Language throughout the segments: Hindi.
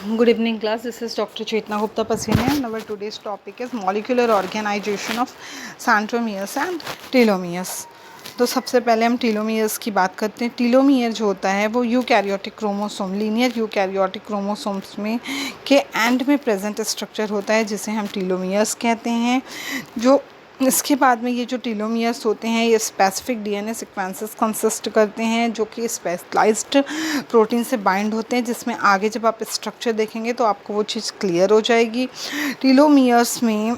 Good evening class, this is Dr. Chetna Gupta Pasine and our today's topic is molecular organization of centromeres and telomeres। तो सबसे पहले हम टीलोमियर्स की बात करते हैं। टीलोमियर जो होता है वो eukaryotic chromosome, linear eukaryotic chromosomes में के एंड में प्रेजेंट स्ट्रक्चर होता है जिसे हम टीलोमियर्स कहते हैं। जो इसके बाद में ये जो टीलोमियर्स होते हैं ये स्पेसिफिक डीएनए सीक्वेंसेस कंसिस्ट करते हैं जो कि स्पेशलाइज्ड प्रोटीन से बाइंड होते हैं, जिसमें आगे जब आप स्ट्रक्चर देखेंगे तो आपको वो चीज़ क्लियर हो जाएगी। टीलोमियर्स में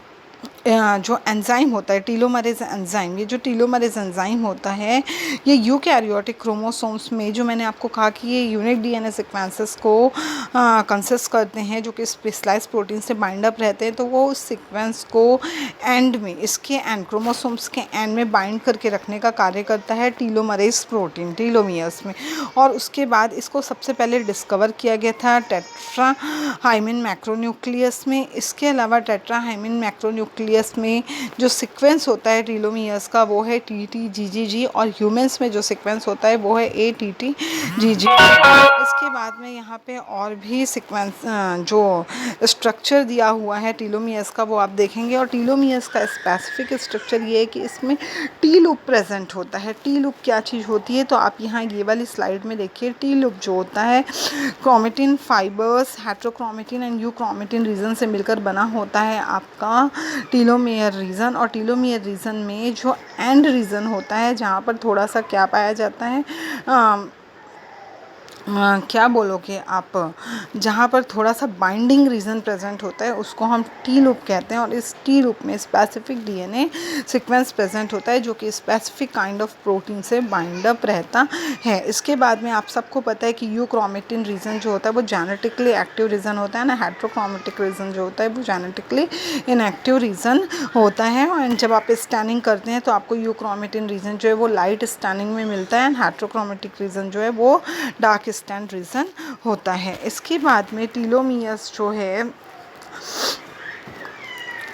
जो एंजाइम होता है टीलोमरेज एंजाइम, ये जो टीलोमरेज एंजाइम होता है ये यूकैरियोटिक क्रोमोसोम्स में, जो मैंने आपको कहा कि ये यूनिक डीएनए सीक्वेंसेस को कंसिस्ट करते हैं जो कि स्पेशलाइज्ड प्रोटीन से बाइंड अप रहते हैं, तो वो उस सीक्वेंस को एंड में, इसके एंड क्रोमोसोम्स के एंड में बाइंड करके रखने का कार्य करता है टीलोमरेज प्रोटीन टीलोमियर्स में। और उसके बाद इसको सबसे पहले डिस्कवर किया गया था टेट्राहाइमिन मैक्रोन्यूक्लियस में। इसके अलावा टेट्राहाइमिन मैक्रोन्यूक्लियस में जो सीक्वेंस होता है टीलोमियर्स का वो है TTGGG और ह्यूमंस में जो सीक्वेंस होता है वो है ATTGG। इसके बाद में यहाँ पे और भी सीक्वेंस जो स्ट्रक्चर दिया हुआ है टीलोमियर्स का वो आप देखेंगे। और टीलोमियर्स का स्पेसिफिक स्ट्रक्चर ये है कि इसमें टी लूप प्रेजेंट होता है। टी लूप क्या चीज़ होती है तो आप यहाँ ये वाली स्लाइड में देखिए। टी लूप जो होता है chromatin fibres, heterochromatin and euchromatin region से मिलकर बना होता है आपका टीलोमियर रीजन। और टीलोमियर रीजन में जो एंड रीजन होता है जहाँ पर थोड़ा सा क्या पाया जाता है, क्या बोलोगे आप, जहाँ पर थोड़ा सा बाइंडिंग रीजन प्रेजेंट होता है उसको हम टी लूप कहते हैं। और इस टी लूप में स्पेसिफिक डीएनए सीक्वेंस प्रेजेंट होता है जो कि स्पेसिफिक काइंड ऑफ प्रोटीन से बाइंड अप रहता है। इसके बाद में आप सबको पता है कि यूक्रोमेटिन रीजन जो होता है वो जेनेटिकली एक्टिव रीजन होता है ना, हेट्रोक्रोमेटिक रीजन जो होता है वो जेनेटिकली इनएक्टिव रीजन होता है। और जब आप स्टैनिंग करते हैं तो आपको यूक्रोमेटिन रीजन जो है वो लाइट स्टैनिंग में मिलता है एंड हेट्रोक्रोमेटिक रीजन जो है वो डार्क स्टैंड रीजन होता है। इसके बाद में टीलोमियर्स जो है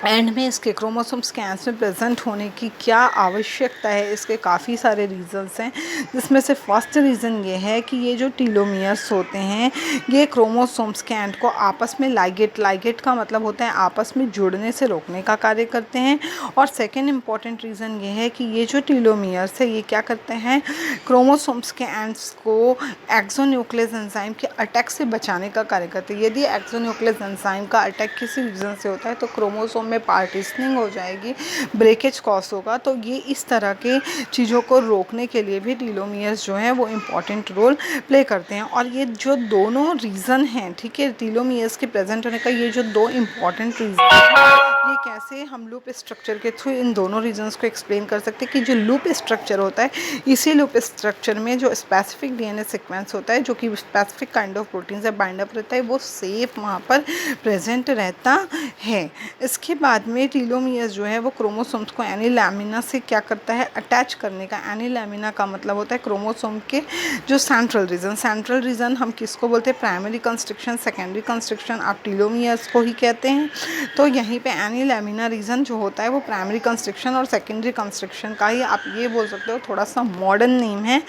एंड में इसके क्रोमोसोम्स के एंड्स में प्रेजेंट होने की क्या आवश्यकता है, इसके काफ़ी सारे रीज़न्स हैं, जिसमें से फर्स्ट रीज़न ये है कि ये जो टीलोमियर्स होते हैं ये क्रोमोसोम्स के एंड को आपस में लाइगेट का मतलब होता है आपस में जुड़ने से रोकने का कार्य करते हैं। और सेकेंड इम्पॉर्टेंट रीज़न ये है कि ये जो टीलोमियर्स है ये क्या करते हैं, क्रोमोसोम्स के एंड्स को एक्सोन्यूक्लियस एंजाइम के अटैक से बचाने का कार्य करते हैं। यदि एक्सोन्यूक्लियस एंजाइम का अटैक किसी रीज़न से होता है तो क्रोमोसोम में पार्टीशनिंग हो जाएगी, ब्रेकेज कॉज होगा। तो ये इस तरह के चीज़ों को रोकने के लिए भी टीलोमियर्स जो हैं वो इम्पॉर्टेंट रोल प्ले करते हैं। और ये जो दोनों रीज़न हैं, ठीक है, टीलोमियर्स के प्रेजेंट होने का ये जो दो इम्पॉर्टेंट रीज़न हैं, ये कैसे हम लूप स्ट्रक्चर के थ्रू इन दोनों रीजन्स को एक्सप्लेन कर सकते हैं कि जो लूप स्ट्रक्चर होता है इसी लूप स्ट्रक्चर में जो स्पेसिफिक डीएनए सीक्वेंस होता है जो कि स्पेसिफिक काइंड ऑफ प्रोटीन से बाइंड अप रहता है वो सेफ वहाँ पर प्रेजेंट रहता है। इसके बाद में टीलोमियर्स जो है वो क्रोमोसोम्स को एनीलैमिना से क्या करता है, अटैच करने का। एनीलैमिना का मतलब होता है क्रोमोसोम के जो सेंट्रल रीजन हम किसको बोलते हैं, प्राइमरी कंस्ट्रक्शन, सेकेंडरी कंस्ट्रक्शन, आप टीलोमियर्स को ही कहते हैं। तो यहीं पे एनीलैमिना रीजन जो होता है वो प्राइमरी कंस्ट्रक्शन और सेकेंडरी कंस्ट्रक्शन का ही आप ये बोल सकते हो थोड़ा सा मॉडर्न नेम है,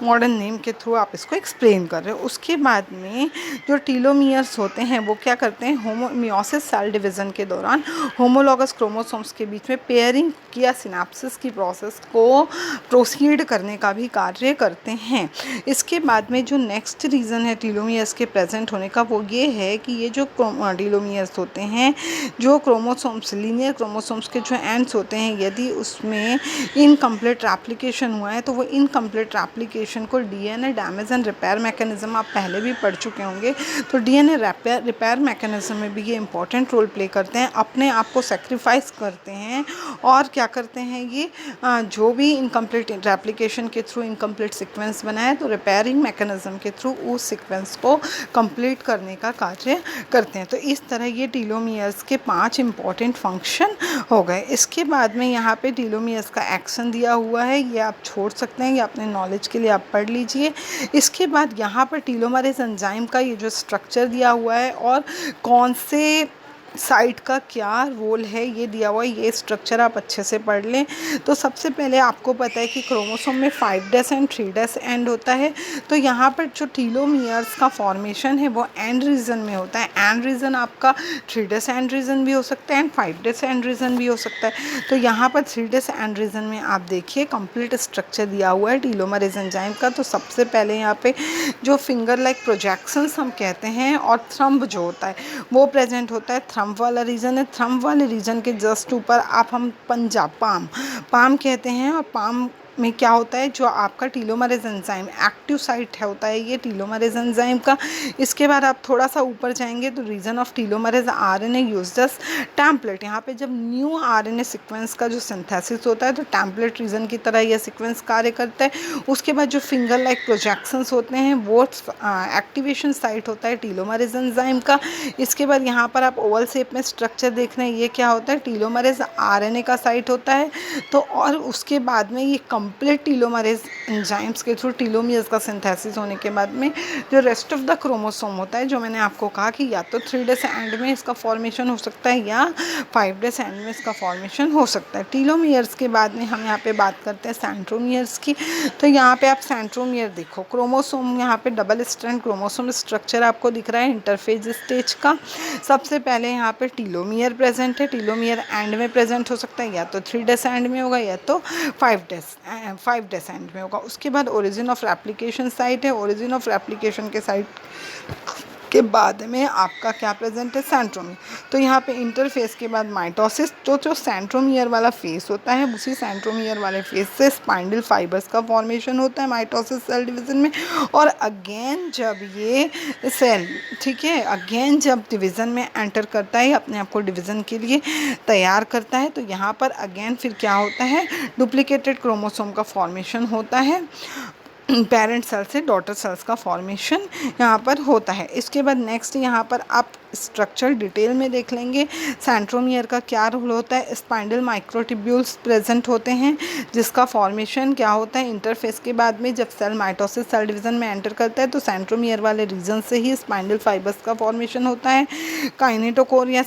मॉडर्न नेम के थ्रू आप इसको एक्सप्लेन कर रहे हो। उसके बाद में जो टीलोमियर्स होते हैं वो क्या करते हैं, मियोसिस सेल डिवीज़न के दौरान होमोलॉगस क्रोमोसोम्स के बीच में पेयरिंग या सिनेप्सिस की प्रोसेस को प्रोसीड करने का भी कार्य करते हैं। इसके बाद में जो नेक्स्ट रीज़न है टीलोमियर्स के प्रेजेंट होने का वो ये है कि ये जो टीलोमियर्स होते हैं, जो क्रोमोसोम्स, लीनियर क्रोमोसोम्स के जो एंड्स होते हैं, यदि उसमें इनकम्प्लीट रेप्लिकेशन हुआ है तो वो इनकम्प्लीट रेप्लिकेशन को DNA damage and repair mechanism आप पहले भी पढ़ चुके होंगे। तो डीएनए रिपेयर मैकेनिज्म में भी ये इंपॉर्टेंट रोल प्ले करते हैं, अपने आप को सेक्रीफाइस करते हैं और क्या करते हैं, ये जो भी इनकम्प्लीट रेप्लिकेशन के थ्रू इनकम्प्लीट सीक्वेंस बना है तो रिपेयरिंग मैकेनिज्म के थ्रू उस सीक्वेंस को कंप्लीट करने का कार्य करते हैं। तो इस तरह ये टीलोमियर्स के 5 इंपॉर्टेंट फंक्शन हो गए। इसके बाद में यहाँ पे टीलोमियर्स का एक्शन दिया हुआ है, ये आप छोड़ सकते हैं, ये अपने नॉलेज के लिए आप पढ़ लीजिए। इसके बाद यहाँ पर टीलोमरेज एंजाइम का ये जो स्ट्रक्चर दिया हुआ है और कौन से साइट का क्या रोल है ये दिया हुआ है, ये स्ट्रक्चर आप अच्छे से पढ़ लें। तो सबसे पहले आपको पता है कि क्रोमोसोम में 5' एंड 3' एंड होता है। तो यहाँ पर जो टीलोमियर्स का फॉर्मेशन है वो एंड रीजन में होता है। एंड रीजन आपका 3' एंड रीजन भी हो सकता है एंड 5' एंड रीजन भी हो सकता है। तो यहाँ पर 3' एंड रीजन में आप देखिए कंप्लीट स्ट्रक्चर दिया हुआ है टीलोमरेज एंजाइम का। तो सबसे पहले यहाँ पे जो फिंगर लाइक प्रोजेक्शंस हम कहते हैं और थंब जो होता है वो प्रेजेंट होता है। थंब वाला रीजन है, थंब वाले रीजन के जस्ट ऊपर आप हम पंजा पाम कहते हैं। और पाम में क्या होता है, जो आपका टीलोमरेज एंजाइम एक्टिव साइट है होता है ये टीलोमरेज एंजाइम का। इसके बाद आप थोड़ा सा ऊपर जाएंगे तो region of telomerase RNA used template. यहाँ पे जब न्यू आरएनए सीक्वेंस का जो सिंथेसिस होता है तो टेम्पलेट रीजन की तरह यह सीक्वेंस कार्य करता है। उसके बाद जो फिंगर लाइक प्रोजेक्शंस होते हैं वो एक्टिवेशन साइट होता है टीलोमरेज एंजाइम का। इसके बाद यहाँ पर आप ओवल शेप में स्ट्रक्चर देख रहे हैं, ये क्या होता है, टीलोमरेज आरएनए का साइट होता है। तो और उसके बाद में ये कंप्लीट टीलोमरेज एंजाइम्स के थ्रू टीलोमियर्स का सिंथेसिस होने के बाद में जो रेस्ट ऑफ द क्रोमोसोम होता है, जो मैंने आपको कहा कि या तो 3' एंड में इसका फॉर्मेशन हो सकता है या 5' एंड में इसका फॉर्मेशन हो सकता है। टीलोमियर्स के बाद में हम यहाँ पे बात करते हैं सेंट्रोमियर्स की। तो यहाँ पे आप सेंट्रोमियर देखो, क्रोमोसोम यहाँ पे डबल स्ट्रैंड क्रोमोसोम स्ट्रक्चर आपको दिख रहा है इंटरफेज स्टेज का। सबसे पहले यहाँ पे टीलोमियर प्रेजेंट है, टीलोमियर एंड में प्रेजेंट हो सकता है, या तो 3' एंड में होगा या तो 5' एंड में होगा। उसके बाद ओरिजिन ऑफ रेप्लिकेशन साइट है, ओरिजिन ऑफ रेप्लिकेशन के साइट के बाद में आपका क्या प्रेजेंट है, सेंट्रोमियर। तो यहाँ पे इंटरफेस के बाद माइटोसिस। तो जो सेंट्रोमियर वाला फेस होता है उसी सेंट्रोमियर वाले फेस से स्पाइंडल फाइबर्स का फॉर्मेशन होता है माइटोसिस सेल डिवीजन में। और अगेन जब ये सेल, ठीक है, अगेन जब डिवीज़न में एंटर करता है, अपने आप को डिवीज़न के लिए तैयार करता है, तो यहाँ पर अगेन फिर क्या होता है, डुप्लीकेटेड क्रोमोसोम का फॉर्मेशन होता है। पेरेंट सेल से डॉटर सेल्स का फॉर्मेशन यहाँ पर होता है। इसके बाद नेक्स्ट यहाँ पर आप स्ट्रक्चर डिटेल में देख लेंगे। सेंट्रोमियर का क्या रोल होता है, स्पाइंडल माइक्रोट्यूब्यूल्स प्रेजेंट होते हैं जिसका फॉर्मेशन क्या होता है, इंटरफेस के बाद में जब सेल माइटोसिस सेल डिवीजन में एंटर करता है तो सेंट्रोमियर वाले रीजन से ही स्पाइंडल फाइबर्स का फॉर्मेशन होता है। काइनेटोकोर या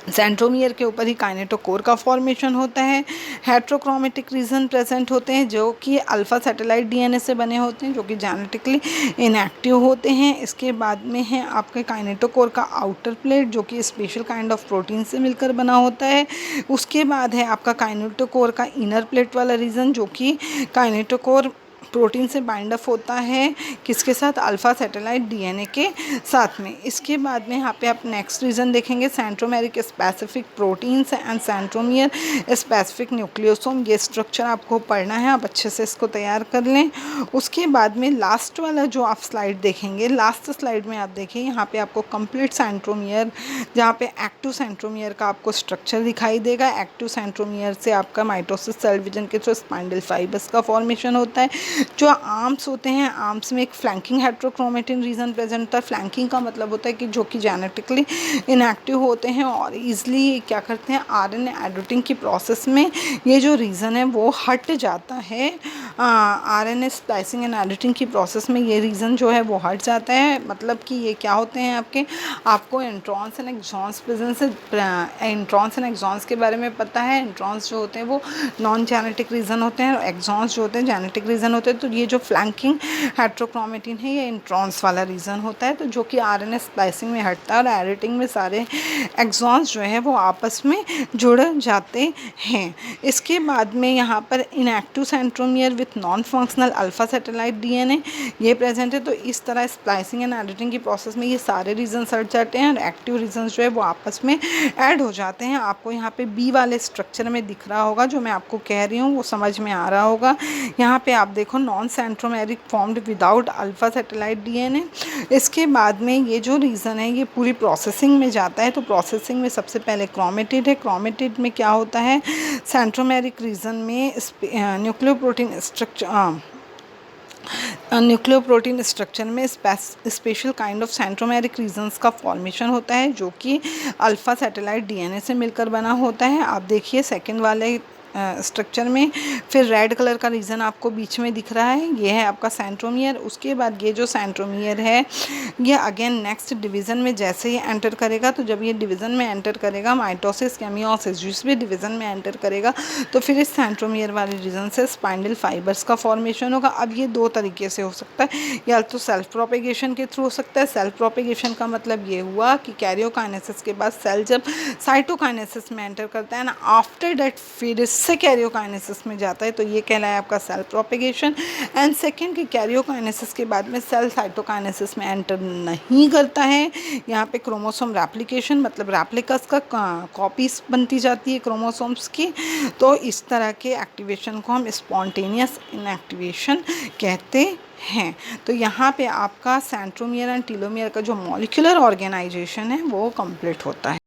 सेंट्रोमियर के ऊपर ही काइनेटोकोर का फॉर्मेशन होता है। हेट्रोक्रोमेटिक रीजन प्रेजेंट होते हैं जो कि अल्फा सैटेलाइट डीएनए से बने होते हैं, जो कि जेनेटिकली इनएक्टिव होते हैं। इसके बाद में है आपके काइनेटोकोर का आउटर प्लेट, जो कि स्पेशल काइंड ऑफ प्रोटीन से मिलकर बना होता है। उसके बाद है आपका काइनेटोकोर का इनर प्लेट वाला रीजन, जो कि काइनेटोकोर प्रोटीन से बाइंड अप होता है, किसके साथ, अल्फा सैटेलाइट डीएनए के साथ में। इसके बाद में यहाँ पे आप नेक्स्ट रीजन देखेंगे, centromeric specific proteins and centromere specific nucleosome. ये स्ट्रक्चर आपको पढ़ना है, आप अच्छे से इसको तैयार कर लें। उसके बाद में लास्ट वाला जो आप स्लाइड देखेंगे, लास्ट स्लाइड में आप देखिए यहाँ पे आपको कंप्लीट सेंट्रोमियर, जहाँ पे एक्टिव सेंट्रोमियर का आपको स्ट्रक्चर दिखाई देगा। एक्टिव सेंट्रोमियर से आपका माइटोसिस सेल डिवीजन के थ्रू स्पाइंडल फाइबर्स का फॉर्मेशन होता है। जो आर्म्स होते हैं, आर्म्स में एक फ्लैंकिंग हेट्रोक्रोमेटिन रीजन प्रेजेंट होता है। फ्लैंकिंग का मतलब होता है कि जो कि जेनेटिकली इनएक्टिव होते हैं और ईजिली क्या करते हैं, आरएनए एडिटिंग की प्रोसेस में ये जो रीज़न है वो हट जाता है। आरएनए स्प्लाइसिंग एंड एडिटिंग की प्रोसेस में ये रीज़न जो है वो हट जाता है। मतलब कि ये क्या होते हैं, आपको introns and exons presence, introns and exons के बारे में पता है। इंट्रॉन्स जो होते हैं वो नॉन जेनेटिक रीज़न होते हैं और एक्सॉन्स जो होते हैं जेनेटिक रीज़न होते हैं। तो ये जो फ्लैंकिंग हेट्रोक्रोमेटिन है ये इंट्रॉन्स वाला रीज़न होता है, तो जो कि आरएनए स्प्लाइसिंग में हटता है और एडिटिंग में सारे एक्सॉन्स जो है वो आपस में जुड़ जाते हैं। इसके बाद में यहाँ पर inactive centromere with non functional alpha satellite DNA ये प्रेजेंट है। तो इस तरह स्प्लाइसिंग एंड एडिटिंग की प्रोसेस में ये सारे रीजन हट जाते हैं और एक्टिव रीजन जो है वो आपस में ऐड हो जाते हैं। आपको यहाँ पे बी वाले स्ट्रक्चर में दिख रहा होगा, जो मैं आपको कह रही हूँ वो समझ में आ रहा होगा। यहाँ पे आप देखो non centromeric formed without alpha satellite DNA. इसके बाद में ये जो रीज़न है ये पूरी प्रोसेसिंग में जाता है। तो प्रोसेसिंग में सबसे पहले क्रोमेटिड है। क्रोमेटिड में क्या होता है, सेंट्रोमेरिक रीजन में न्यूक्लियोप्रोटीन स्ट्रक्चर में special kind of centromeric regions का फॉर्मेशन होता है, जो कि अल्फा सैटेलाइट डीएनए से मिलकर बना होता है। आप देखिए सेकेंड वाले स्ट्रक्चर में। फिर रेड कलर का रीजन आपको बीच में दिख रहा है, ये है आपका सेंट्रोमियर। उसके बाद ये जो सेंट्रोमियर है ये अगेन नेक्स्ट डिवीज़न में जैसे ही एंटर करेगा, तो जब ये डिवीज़न में एंटर करेगा, माइटोसिस, मेयोसिस जिस भी डिवीज़न में एंटर करेगा, तो फिर इस सेंट्रोमियर वाले रीजन से स्पाइंडल फाइबर्स का फॉर्मेशन होगा। अब ये दो तरीके से हो सकता है, या तो सेल्फ प्रोपेगेशन के थ्रू हो सकता है। सेल्फ प्रोपेगेशन का मतलब ये हुआ कि कैरियोकाइनेसिस के बाद सेल जब साइटोकाइनेसिस में एंटर करता है ना, आफ्टर दैट फिर इससे कैरियोकाइनेसिस में जाता है, तो ये कहलाया आपका सेल्फ प्रोपेगेशन। एंड सेकेंड कि कैरियोकाइनेसिस के बाद में सेल साइटोकाइनेसिस में एंटर नहीं करता है, यहाँ पे क्रोमोसोम रेप्लिकेशन मतलब रेप्लिकस का कॉपीज बनती जाती है क्रोमोसोम्स की। तो इस तरह के एक्टिवेशन को हम स्पॉन्टेनियस इनएक्टिवेशन कहते हैं। तो यहाँ पे आपका सेंट्रोमियर एंड टीलोमियर का जो मॉलिक्यूलर ऑर्गेनाइजेशन है वो कंप्लीट होता है।